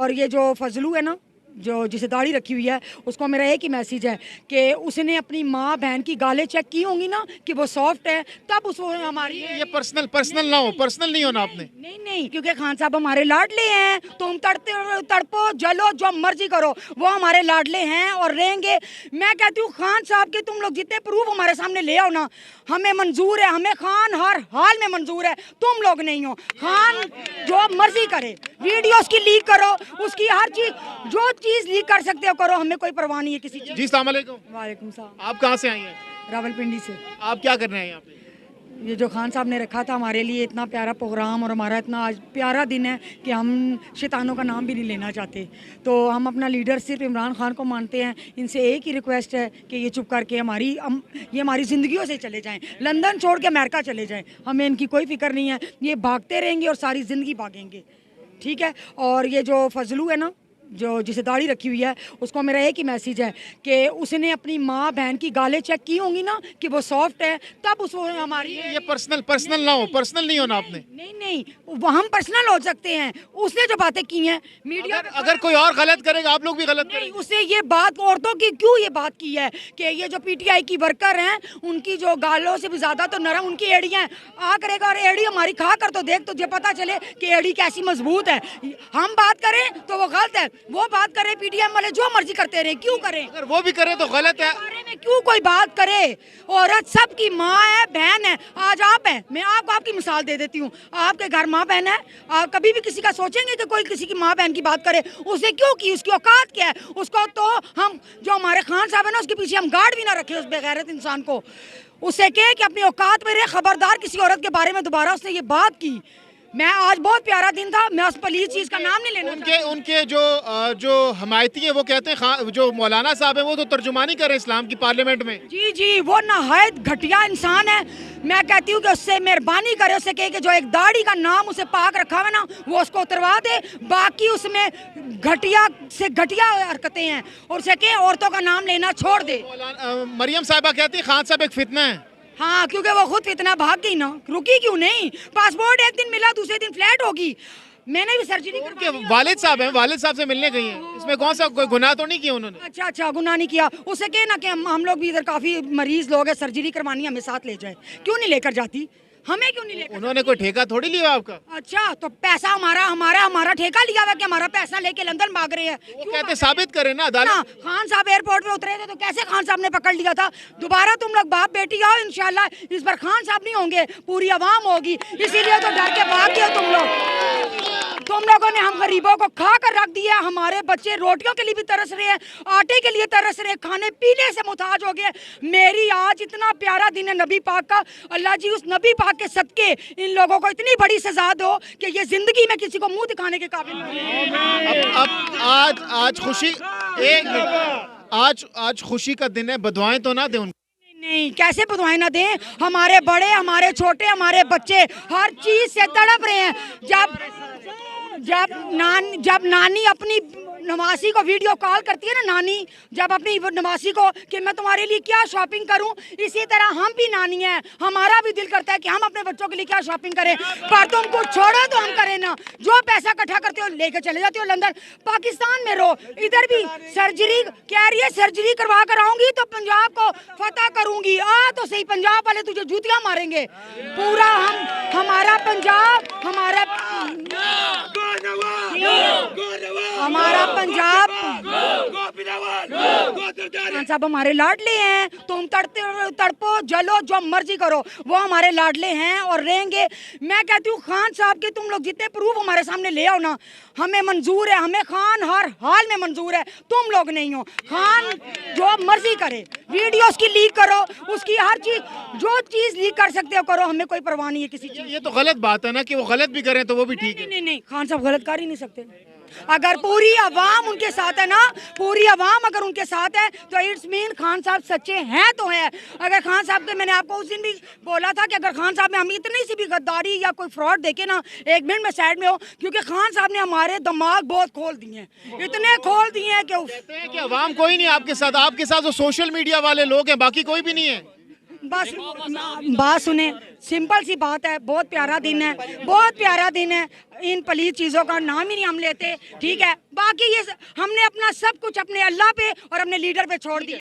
और ये जो फजलू है ना, जो जिसे दाढ़ी रखी हुई है, उसको मेरा एक ही मैसेज है कि उसने अपनी माँ बहन की गालें चेक की होंगी ना कि वो सॉफ्ट है, तब उसको हमारी ये पर्सनल ना हो, पर्सनल नहीं होना आपने। नहीं, क्योंकि खान साहब हमारे लाडले हैं। तुम तड़पो जलो जो मर्जी करो, वो हमारे लाडले हैं और रहेंगे। मैं कहती हूँ खान साहब के तुम लोग जितने प्रूफ हमारे सामने ले आओ ना, हमें मंजूर है, हमें खान हर हाल में मंजूर है। तुम लोग नहीं हो। खान जो मर्जी करे, वीडियो उसकी लीक करो, उसकी हर चीज जो चीज लीक कर सकते हो करो, हमें कोई परवाह नहीं है किसी चीज। जी सलाम अलैकुम। वालेकुम सलाम। आप कहाँ से आई हैं? रावलपिंडी से। आप क्या कर रहे हैं यहाँ पे? ये जो खान साहब ने रखा था हमारे लिए इतना प्यारा प्रोग्राम और हमारा इतना आज प्यारा दिन है कि हम शैतानों का नाम भी नहीं लेना चाहते। तो हम अपना लीडर सिर्फ इमरान खान को मानते हैं। इनसे एक ही रिक्वेस्ट है कि ये चुप करके ये हमारी ज़िंदगियों से चले जाएं, लंदन छोड़ के अमेरिका चले जाएं। हमें इनकी कोई फिक्र नहीं है। ये भागते रहेंगे और सारी ज़िंदगी भागेंगे, ठीक है। और ये जो फजलू है ना, जो जिसे दाढ़ी रखी हुई है, उसको मेरा एक ही मैसेज है कि उसने अपनी माँ बहन की गालें चेक की होंगी ना कि वो सॉफ्ट है, तब उसको हमारी ये पर्सनल ना हो, पर्सनल नहीं होना आपने। नहीं, वो हम पर्सनल हो सकते हैं। उसने जो बातें की हैं मीडिया अगर कोई और गलत करेगा आप लोग भी गलत नहीं, करेंगे। उसने ये बात औरतों की क्यों ये बात की है कि ये जो पीटीआई की वर्कर हैं उनकी जो गालों से भी ज्यादा तो नरम उनकी एड़ियां हैं। आ करेगा और एड़ी हमारी खा कर तो देख, तुझे पता चले कि एड़ी कैसी मजबूत है। हम बात करें तो वो गलत है, वो बात करे पीटीएम वाले जो मर्जी करते रहे, क्यों करें? अगर वो भी करे तो गलत है। बारे में क्यों कोई बात करे? औरत सबकी माँ है, बहन है। आज आप हैं, मैं आपको आपकी मिसाल दे देती हूँ। आपके घर माँ बहन है, आप कभी भी किसी का सोचेंगे कि कोई किसी की माँ बहन की बात करे? उसने क्यों की? उसकी औकात क्या है? उसको तो हम जो हमारे खान साहब है ना, उसके पीछे हम गार्ड भी ना रखे उस बेगैरत इंसान को। उससे कहे कि अपनी औकात में रहे, खबरदार किसी औरत के बारे में दोबारा उसने ये बात की। मैं आज बहुत प्यारा दिन था, मैं उस पलीज चीज का नाम नहीं लेना। उनके जो हमायती है वो कहते हैं जो मौलाना साहब हैं वो तो तर्जुमानी कर रहे हैं इस्लाम की पार्लियामेंट में। जी, वो नहायत घटिया इंसान है। मैं कहती हूँ कि उससे मेहरबानी करे, उससे कहे कि जो एक दाढ़ी का नाम उसे पाक रखा हुआ ना, वो उसको उतरवा दे। बाकी उसमें घटिया से घटिया हरकतें हैं, और उसे कहे औरतों का नाम लेना छोड़ दे। मरियम साहिबा कहती है खान साहब एक फितना है। हाँ, क्योंकि वो खुद इतना भाग गई ना, रुकी क्यों नहीं? पासपोर्ट एक दिन मिला, दूसरे दिन फ्लैट होगी। मैंने भी सर्जरी उनके वालिद साहब हैं, वालिद साहब से मिलने गई हैं। इसमें कौन सा कोई गुनाह तो नहीं किया उन्होंने? अच्छा, गुनाह नहीं किया। उससे कहे ना कि हम लोग भी इधर काफी मरीज लोग हैं, सर्जरी करवानी, हमें साथ ले जाए। क्यों नहीं लेकर जाती? हमें क्यों नहीं लेकर? उन्होंने कोई ठेका थोड़ी लिया आपका। अच्छा, तो पैसा हमारा ठेका लिया हुआ कि हमारा पैसा लेके लंदन भाग रहे हैं? वो कहते साबित करें ना अदालत। खान साहब एयरपोर्ट पे उतरे थे तो कैसे खान साहब ने पकड़ लिया था? दोबारा तुम लोग बाप बेटी आओ इंशाल्लाह, इस बार खान साहब नहीं होंगे, पूरी आवाम होगी। इसीलिए तो डर के भाग गए तुम लोगों ने हम गरीबों को खा कर रख दिया। हमारे बच्चे रोटियों के लिए भी तरस रहे हैं, आटे के लिए तरस रहे हैं, खाने पीने से मुताज हो गए। मेरी आज इतना प्यारा दिन है नबी पाक का। अल्लाह जी उस नबी पाक के सदके इन लोगों को इतनी बड़ी सजा दो कि ये जिंदगी में किसी को मुंह दिखाने के काबिल नहीं। आज खुशी आज खुशी का दिन है, बदवाएं तो ना दे उनको। नहीं, कैसे बदवाएं ना दें? हमारे बड़े, हमारे छोटे, हमारे बच्चे हर चीज से तड़प रहे हैं। जब नानी अपनी नवासी को वीडियो कॉल करती है ना, नानी जब अपनी नवासी को कि मैं तुम्हारे लिए क्या शॉपिंग करूं, इसी तरह हम भी नानी हैं। हमारा भी दिल करता है कि हम अपने बच्चों के लिए क्या शॉपिंग करें, पर तुम कुछ छोड़ो तो हम करें ना। जो पैसा इकट्ठा करते हो लेकर चले जाते हो लंदन, पाकिस्तान में रहो। इधर भी सर्जरी कह रही है, सर्जरी करवा कर आऊंगी तो पंजाब को फतह करूंगी। तो सही, पंजाब वाले तुझे जूतियां मारेंगे। पूरा हमारा पंजाब, हमारा पंजाब साहब हमारे लाडले हैं। तुम तड़पो जलो जो मर्जी करो, वो हमारे लाडले हैं और रहेंगे। मैं कहती हूँ खान साहब के तुम लोग जितने प्रूफ हमारे सामने ले आओ ना, हमें मंजूर है। हमें खान हर हाल में मंजूर है। तुम लोग नहीं हो। खान जो मर्जी करे, वीडियो उसकी लीक करो, उसकी हर चीज जो चीज लीक कर सकते हो करो, हमें कोई परवाह नहीं है किसी चीज। ये तो गलत बात है ना कि वो गलत भी करें तो वो भी ठीक है। नहीं, खान साहब गलत कर ही नहीं सकते। अगर पूरी आवाम उनके साथ है ना, पूरी आवाम अगर उनके साथ है तो इट्स मीन खान साहब सच्चे हैं तो है। अगर खान साहब के, मैंने आपको उस दिन भी बोला था कि अगर खान साहब में हम इतनी सी भी गद्दारी या कोई फ्रॉड देखे ना, एक मिनट में साइड में हो, क्योंकि खान साहब ने हमारे दिमाग बहुत खोल दिए हैं, इतने खोल दिए हैं कि आवाम कोई नहीं आपके साथ वो सोशल मीडिया वाले लोग हैं, बाकी कोई भी नहीं है। बस बात सुने, सिंपल सी बात है, बहुत प्यारा दिन है, बहुत प्यारा दिन है। इन पलीद चीज़ों का नाम ही नहीं हम लेते, ठीक है। बाकी ये हमने अपना सब कुछ अपने अल्लाह पे और अपने लीडर पे छोड़ दिया।